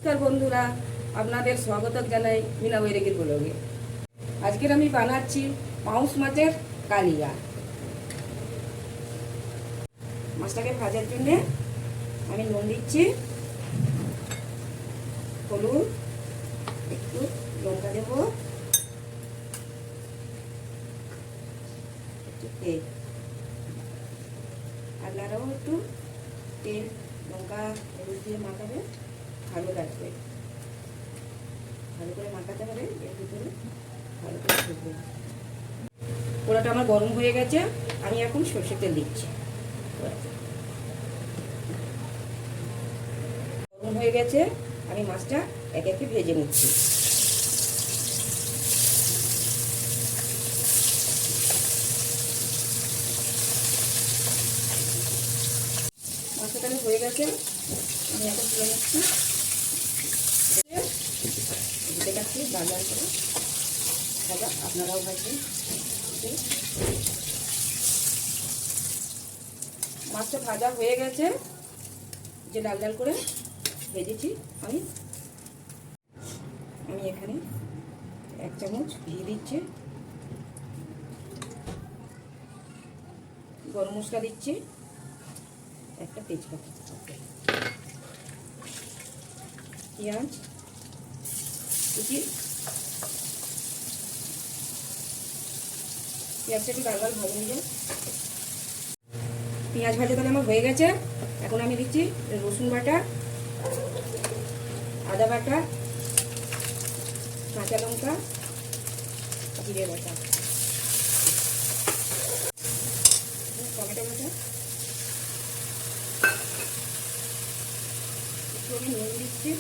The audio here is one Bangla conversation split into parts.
নমস্কার বন্ধুরা, আপনাদের স্বাগত জানাই মিনা বৈরাগীর ব্লগে। আজকের আমি বানাচ্ছি পাউস মাছের কালিয়া। মাছটাকে ভাজার জন্য আমি নুন দিচ্ছি, হলুদ, একটু লঙ্কা দেব, একটু তেল, আপনারাও একটু তেল লঙ্কা হলুদ দিয়ে মাখাবে, ভালো লাগবে। ভালো করে মাখাতে হবে, এর ভিতরে ভালো করে ঢুকবে। পোড়াটা আমার গরম হয়ে গেছে, আমি এখন সর্ষের তেল দিচ্ছি। গরম হয়ে গেছে, আমি মাছটা একে একে ভেজে নিচ্ছি। মাছটা তাহলে হয়ে গেছে, আমি এখন তুলে নিচ্ছি। দেখাচ্ছি লাল লাল করে ভাজা, আপনারাও ভাজবেন। মাছটা ভাজা হয়ে গেছে, যে লাল লাল করে ভেজেছি আমি এখানে 1 চামচ ঘি দিচ্ছি, গরম মশলা দিচ্ছি, একটা তেজপাতা, পেঁয়াজ কুচি, পেঁয়াজটা একটু লাল লাল ভাজা নিয়ে, পেঁয়াজ ভাজা তাহলে আমার হয়ে গেছে। এখন আমি দিচ্ছি রসুন বাটা, আদা বাটা, কাঁচা লঙ্কা, জিরে বাটা, টমেটো বাটা, একটু আমি নুন দিচ্ছি,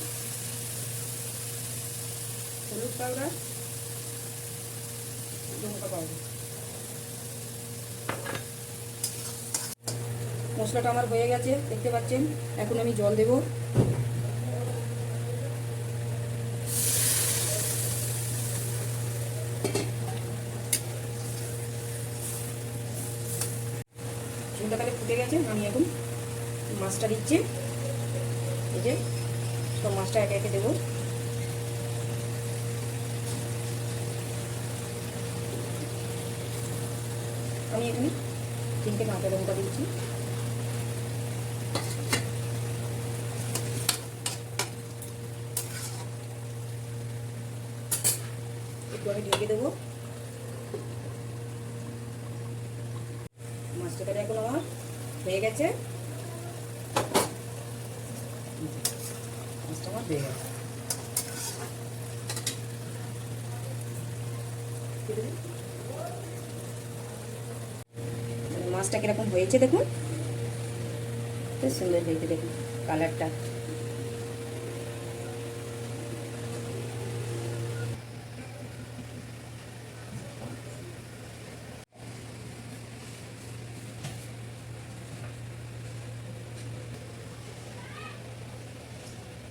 হলুদ পাউডার, লঙ্কা পাউডার। মশলাটা আমার হয়ে গেছে, দেখতে পাচ্ছেন। এখন আমি জল দেব। ঝোলটা তাহলে ফুটে গেছে, আমি এখন মাছটা দিচ্ছি। এই যে সব মাছটা একে একে দেবো। আমি এখানে 3টে কাঁচা লঙ্কা দিচ্ছি। একটু আমি ঢেকে দেবো। মাছটা তাহলে এখন আমার হয়ে গেছে, মাছটা আমার হয়ে গেছে। মাছটা কিরকম হয়েছে দেখুন, খুব সুন্দর হয়েছে, দেখুন কালারটা।